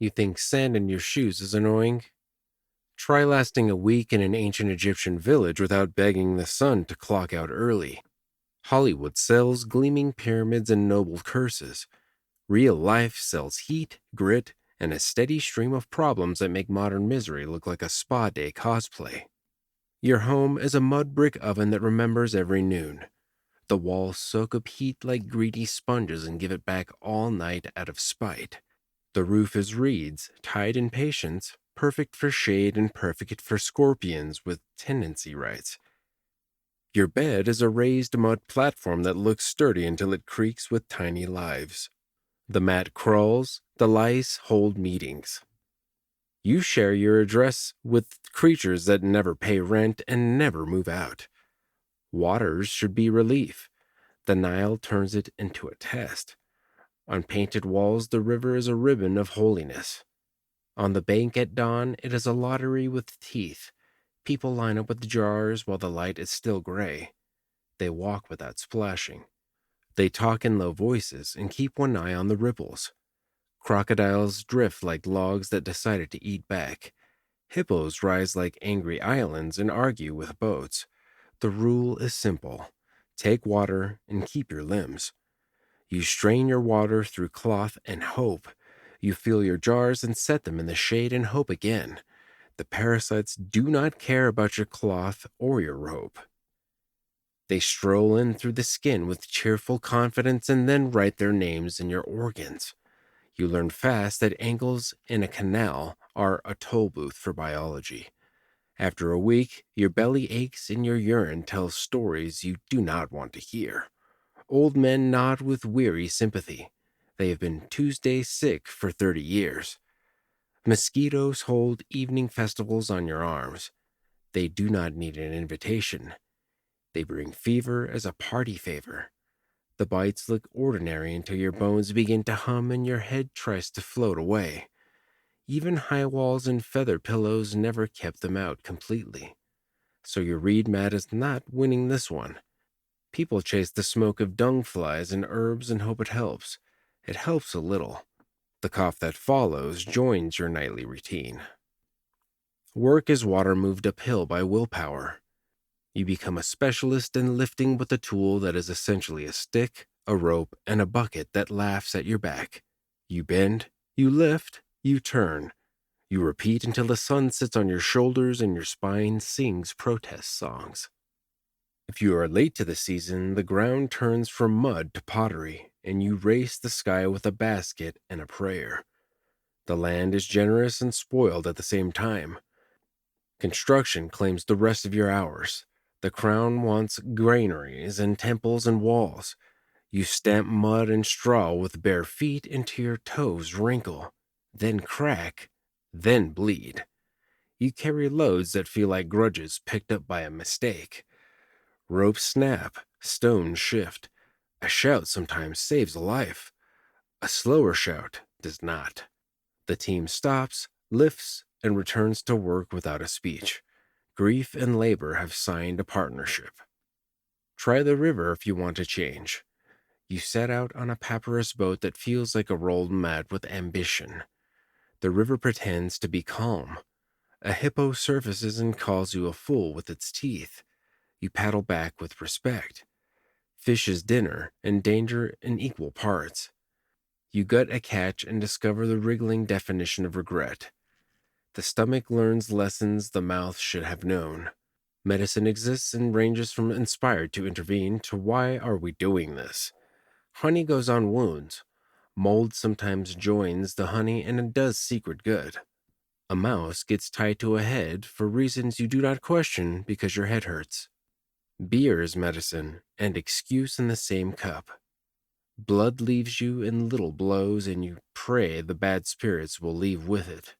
You think sand in your shoes is annoying? Try lasting a week in an ancient Egyptian village without begging the sun to clock out early. Hollywood sells gleaming pyramids and noble curses. Real life sells heat, grit, and a steady stream of problems that make modern misery look like a spa day cosplay. Your home is a mud brick oven that remembers every noon. The walls soak up heat like greedy sponges and give it back all night out of spite. The roof is reeds, tied in patience, perfect for shade and perfect for scorpions with tenancy rights. Your bed is a raised mud platform that looks sturdy until it creaks with tiny lives. The mat crawls, the lice hold meetings. You share your address with creatures that never pay rent and never move out. Waters should be relief. The Nile turns it into a test. On painted walls, the river is a ribbon of holiness. On the bank at dawn, it is a lottery with teeth. People line up with jars while the light is still gray. They walk without splashing. They talk in low voices and keep one eye on the ripples. Crocodiles drift like logs that decided to eat back. Hippos rise like angry islands and argue with boats. The rule is simple. Take water and keep your limbs. You strain your water through cloth and hope. You fill your jars and set them in the shade and hope again. The parasites do not care about your cloth or your rope. They stroll in through the skin with cheerful confidence and then write their names in your organs. You learn fast that angles in a canal are a toll booth for biology. After a week, your belly aches and your urine tells stories you do not want to hear. Old men nod with weary sympathy. They have been Tuesday sick for 30 years. Mosquitoes hold evening festivals on your arms. They do not need an invitation. They bring fever as a party favor. The bites look ordinary until your bones begin to hum and your head tries to float away. Even high walls and feather pillows never kept them out completely. So your reed mat is not winning this one. People chase the smoke of dung flies and herbs and hope it helps. It helps a little. The cough that follows joins your nightly routine. Work is water moved uphill by willpower. You become a specialist in lifting with a tool that is essentially a stick, a rope, and a bucket that laughs at your back. You bend, you lift, you turn. You repeat until the sun sits on your shoulders and your spine sings protest songs. If you are late to the season, the ground turns from mud to pottery, and you race the sky with a basket and a prayer. The land is generous and spoiled at the same time. Construction claims the rest of your hours. The crown wants granaries and temples and walls. You stamp mud and straw with bare feet until your toes wrinkle, then crack, then bleed. You carry loads that feel like grudges picked up by a mistake. Ropes snap, stones shift. A shout sometimes saves a life. A slower shout does not. The team stops, lifts, and returns to work without a speech. Grief and labor have signed a partnership. Try the river if you want to change. You set out on a papyrus boat that feels like a rolled mat with ambition. The river pretends to be calm. A hippo surfaces and calls you a fool with its teeth. You paddle back with respect. Fish is dinner and danger in equal parts. You gut a catch and discover the wriggling definition of regret. The stomach learns lessons the mouth should have known. Medicine exists and ranges from inspired to intervene to why are we doing this? Honey goes on wounds. Mold sometimes joins the honey and it does secret good. A mouse gets tied to a head for reasons you do not question because your head hurts. Beer is medicine and excuse in the same cup. Blood leaves you in little blows and you pray the bad spirits will leave with it.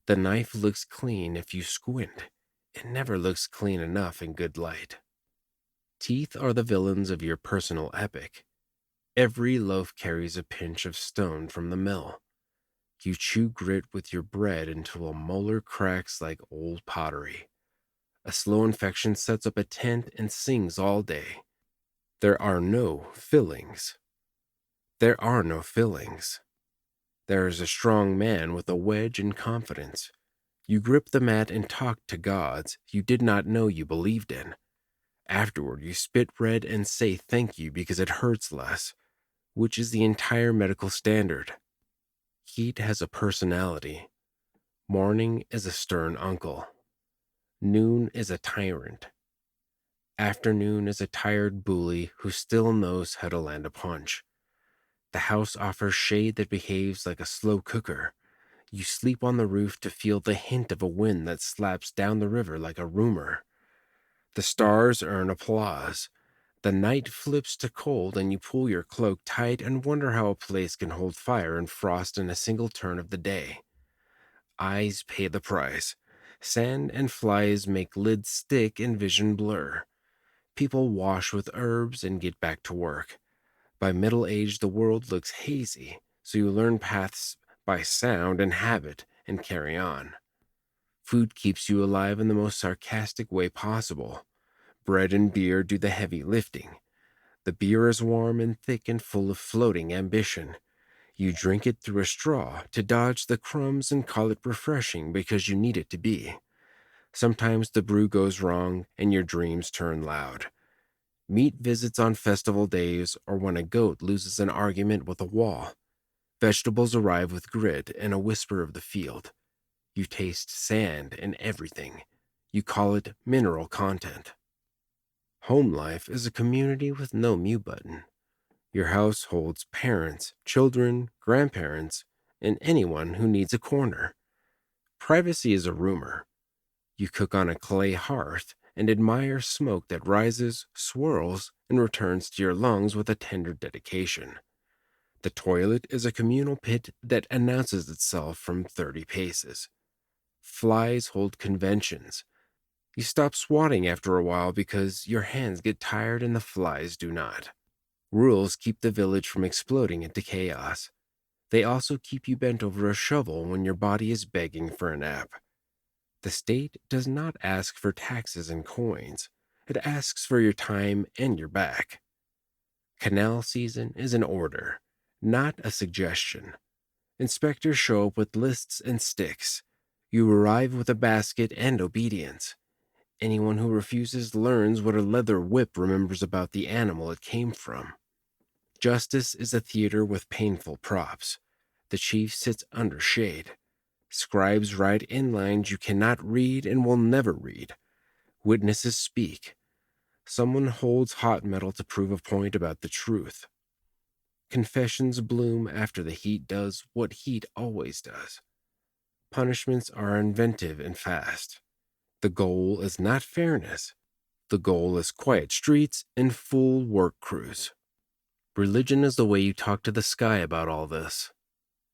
The knife looks clean if you squint. It never looks clean enough in good light. Teeth are the villains of your personal epic. Every loaf carries a pinch of stone from the mill. You chew grit with your bread until a molar cracks like old pottery. A slow infection sets up a tent and sings all day. There are no fillings. There are no fillings. There is a strong man with a wedge and confidence. You grip the mat and talk to gods you did not know you believed in. Afterward, you spit red and say thank you because it hurts less, which is the entire medical standard. Heat has a personality. Morning is a stern uncle. Noon is a tyrant. Afternoon is a tired bully who still knows how to land a punch. The house offers shade that behaves like a slow cooker. You sleep on the roof to feel the hint of a wind that slaps down the river like a rumor. The stars earn applause. The night flips to cold and you pull your cloak tight and wonder how a place can hold fire and frost in a single turn of the day. Eyes pay the price. Sand and flies make lids stick and vision blur. People wash with herbs and get back to work. By middle age, the world looks hazy, so you learn paths by sound and habit and carry on. Food keeps you alive in the most sarcastic way possible. Bread and beer do the heavy lifting. The beer is warm and thick and full of floating ambition. You drink it through a straw to dodge the crumbs and call it refreshing because you need it to be. Sometimes the brew goes wrong and your dreams turn loud. Meat visits on festival days or when a goat loses an argument with a wall. Vegetables arrive with grit and a whisper of the field. You taste sand in everything. You call it mineral content. Home life is a community with no mute button. Your house holds parents, children, grandparents, and anyone who needs a corner. Privacy is a rumor. You cook on a clay hearth and admire smoke that rises, swirls, and returns to your lungs with a tender dedication. The toilet is a communal pit that announces itself from 30 paces. Flies hold conventions. You stop swatting after a while because your hands get tired and the flies do not. Rules keep the village from exploding into chaos. They also keep you bent over a shovel when your body is begging for a nap. The state does not ask for taxes and coins. It asks for your time and your back. Canal season is an order, not a suggestion. Inspectors show up with lists and sticks. You arrive with a basket and obedience. Anyone who refuses learns what a leather whip remembers about the animal it came from. Justice is a theater with painful props. The chief sits under shade. Scribes write in lines you cannot read and will never read. Witnesses speak. Someone holds hot metal to prove a point about the truth. Confessions bloom after the heat does what heat always does. Punishments are inventive and fast. The goal is not fairness. The goal is quiet streets and full work crews. Religion is the way you talk to the sky about all this.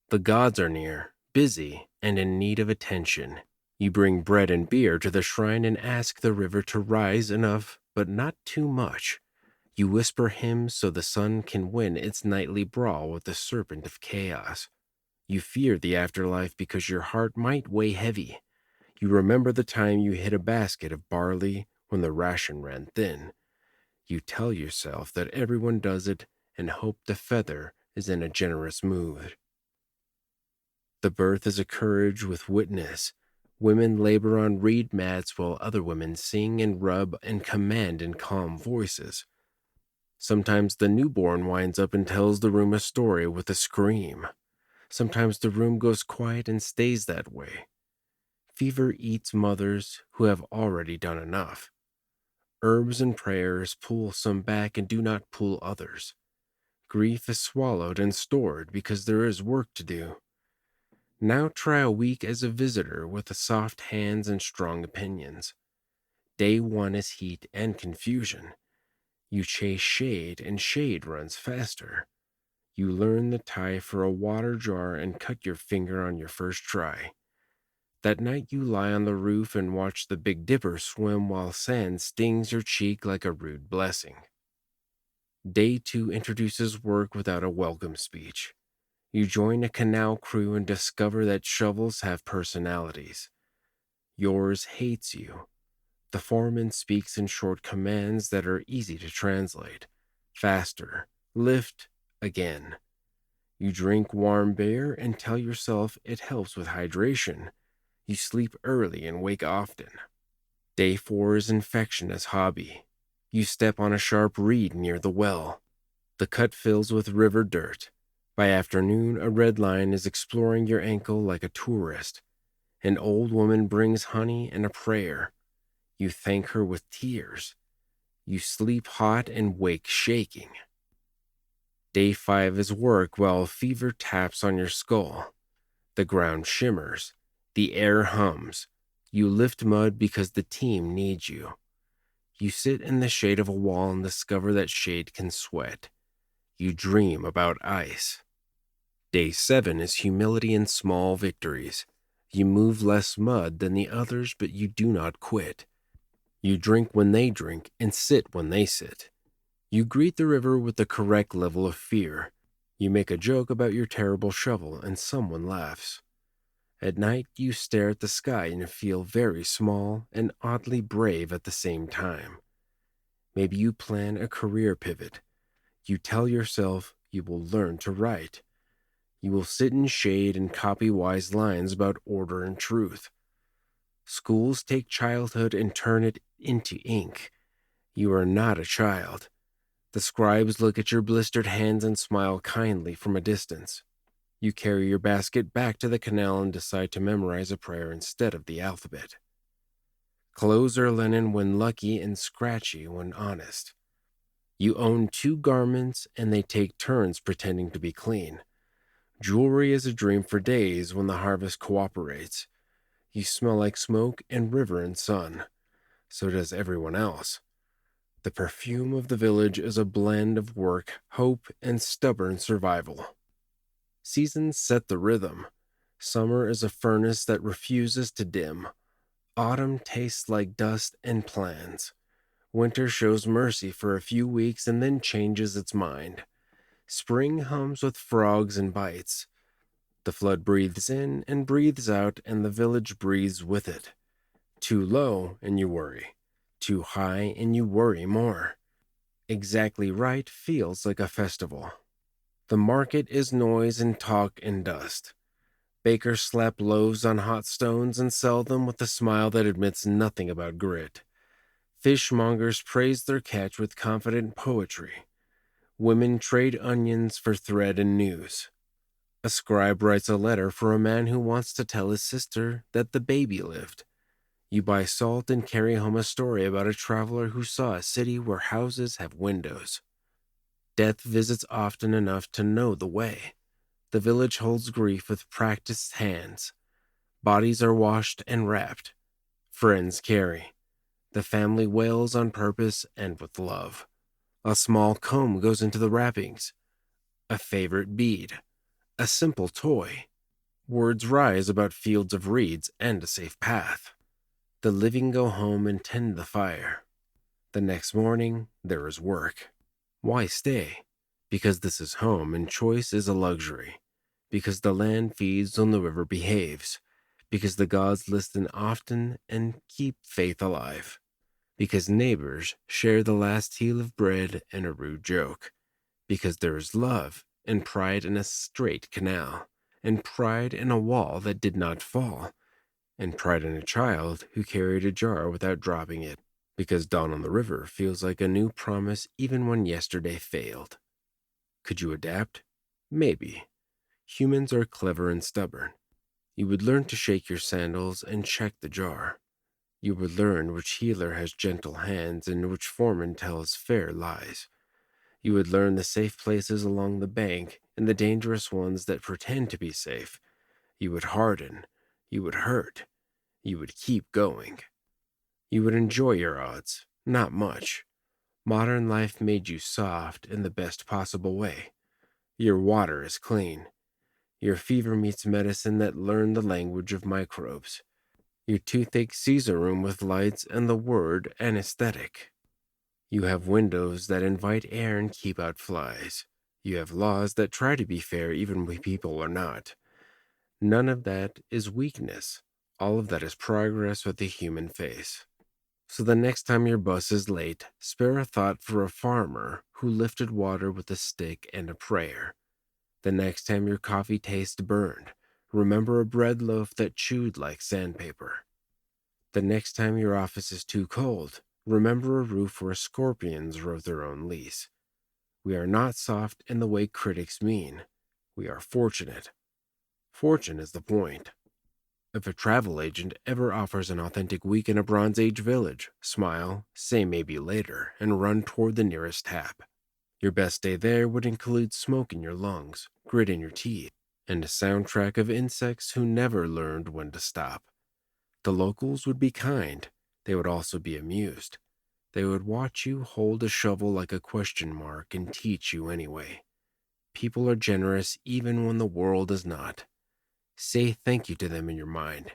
The gods are near, busy, and in need of attention. You bring bread and beer to the shrine and ask the river to rise enough, but not too much. You whisper hymns so the sun can win its nightly brawl with the serpent of chaos. You fear the afterlife because your heart might weigh heavy. You remember the time you hid a basket of barley when the ration ran thin. You tell yourself that everyone does it and hope the feather is in a generous mood. The birth is a courage with witness. Women labor on reed mats while other women sing and rub and command in calm voices. Sometimes the newborn winds up and tells the room a story with a scream. Sometimes the room goes quiet and stays that way. Fever eats mothers who have already done enough. Herbs and prayers pull some back and do not pull others. Grief is swallowed and stored because there is work to do. Now try a week as a visitor with the soft hands and strong opinions. Day one is heat and confusion. You chase shade and shade runs faster. You learn the tie for a water jar and cut your finger on your first try. That night you lie on the roof and watch the Big Dipper swim while sand stings your cheek like a rude blessing. Day two introduces work without a welcome speech. You join a canal crew and discover that shovels have personalities. Yours hates you. The foreman speaks in short commands that are easy to translate. Faster. Lift. Again. You drink warm beer and tell yourself it helps with hydration. You sleep early and wake often. Day 4 is infection as hobby. You step on a sharp reed near the well. The cut fills with river dirt. By afternoon, a red lion is exploring your ankle like a tourist. An old woman brings honey and a prayer. You thank her with tears. You sleep hot and wake shaking. Day 5 is work while fever taps on your skull. The ground shimmers. The air hums. You lift mud because the team needs you. You sit in the shade of a wall and discover that shade can sweat. You dream about ice. Day 7 is humility and small victories. You move less mud than the others, but you do not quit. You drink when they drink and sit when they sit. You greet the river with the correct level of fear. You make a joke about your terrible shovel and someone laughs. At night, you stare at the sky and feel very small and oddly brave at the same time. Maybe you plan a career pivot. You tell yourself you will learn to write. You will sit in shade and copy wise lines about order and truth. Schools take childhood and turn it into ink. You are not a child. The scribes look at your blistered hands and smile kindly from a distance. You carry your basket back to the canal and decide to memorize a prayer instead of the alphabet. Clothes are linen when lucky and scratchy when honest. You own 2 garments and they take turns pretending to be clean. Jewelry is a dream for days when the harvest cooperates. You smell like smoke and river and sun. So does everyone else. The perfume of the village is a blend of work, hope, and stubborn survival. Seasons set the rhythm. Summer is a furnace that refuses to dim. Autumn tastes like dust and plans. Winter shows mercy for a few weeks and then changes its mind. Spring hums with frogs and bites. The flood breathes in and breathes out, and the village breathes with it. Too low, and you worry. Too high, and you worry more. Exactly right feels like a festival. The market is noise and talk and dust. Bakers slap loaves on hot stones and sell them with a smile that admits nothing about grit. Fishmongers praise their catch with confident poetry. Women trade onions for thread and news. A scribe writes a letter for a man who wants to tell his sister that the baby lived. You buy salt and carry home a story about a traveler who saw a city where houses have windows. Death visits often enough to know the way. The village holds grief with practiced hands. Bodies are washed and wrapped. Friends carry. The family wails on purpose and with love. A small comb goes into the wrappings. A favorite bead. A simple toy. Words rise about fields of reeds and a safe path. The living go home and tend the fire. The next morning, there is work. Why stay? Because this is home and choice is a luxury. Because the land feeds when the river behaves. Because the gods listen often and keep faith alive. Because neighbors share the last heel of bread and a rude joke. Because there is love and pride in a straight canal, and pride in a wall that did not fall, and pride in a child who carried a jar without dropping it, because dawn on the river feels like a new promise even when yesterday failed. Could you adapt? Maybe. Humans are clever and stubborn. You would learn to shake your sandals and check the jar. You would learn which healer has gentle hands and which foreman tells fair lies. You would learn the safe places along the bank and the dangerous ones that pretend to be safe. You would harden. You would hurt. You would keep going. You would enjoy your odds. Not much. Modern life made you soft in the best possible way. Your water is clean. Your fever meets medicine that learned the language of microbes. Your toothache sees a room with lights and the word anesthetic. You have windows that invite air and keep out flies. You have laws that try to be fair even when people are not. None of that is weakness. All of that is progress with a human face. So the next time your bus is late, spare a thought for a farmer who lifted water with a stick and a prayer. The next time your coffee tastes burned, remember a bread loaf that chewed like sandpaper. The next time your office is too cold, remember a roof where scorpions wrote their own lease. We are not soft in the way critics mean. We are fortunate. Fortune is the point. If a travel agent ever offers an authentic week in a Bronze Age village, smile, say maybe later, and run toward the nearest tap. Your best day there would include smoke in your lungs, grit in your teeth, and a soundtrack of insects who never learned when to stop. The locals would be kind. They would also be amused. They would watch you hold a shovel like a question mark and teach you anyway. People are generous even when the world is not. Say thank you to them in your mind.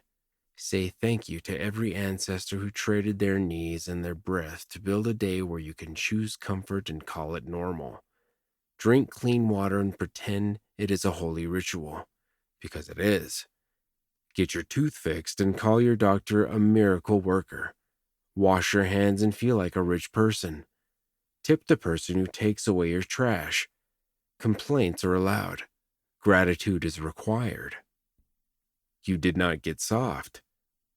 Say thank you to every ancestor who traded their knees and their breath to build a day where you can choose comfort and call it normal. Drink clean water and pretend it is a holy ritual, because it is. Get your tooth fixed and call your doctor a miracle worker. Wash your hands and feel like a rich person. Tip the person who takes away your trash. Complaints are allowed. Gratitude is required. You did not get soft.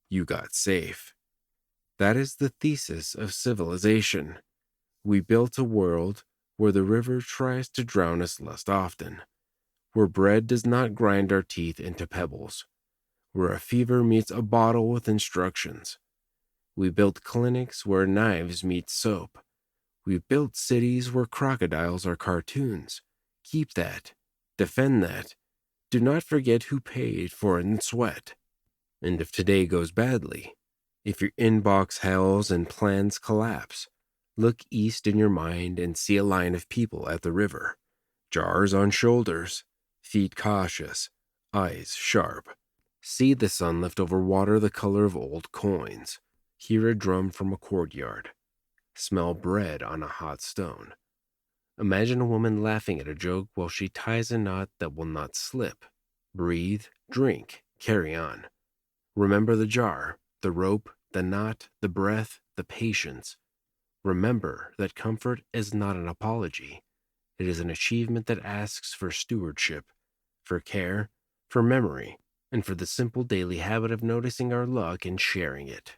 You got safe. That is the thesis of civilization. We built a world where the river tries to drown us less often, where bread does not grind our teeth into pebbles, where a fever meets a bottle with instructions. We built clinics where knives meet soap. We built cities where crocodiles are cartoons. Keep that. Defend that. Do not forget who paid for it in sweat. And if today goes badly, if your inbox hells and plans collapse, look east in your mind and see a line of people at the river. Jars on shoulders, feet cautious, eyes sharp. See the sun lift over water the color of old coins. Hear a drum from a courtyard. Smell bread on a hot stone. Imagine a woman laughing at a joke while she ties a knot that will not slip. Breathe, drink, carry on. Remember the jar, the rope, the knot, the breath, the patience. Remember that comfort is not an apology. It is an achievement that asks for stewardship, for care, for memory, and for the simple daily habit of noticing our luck and sharing it.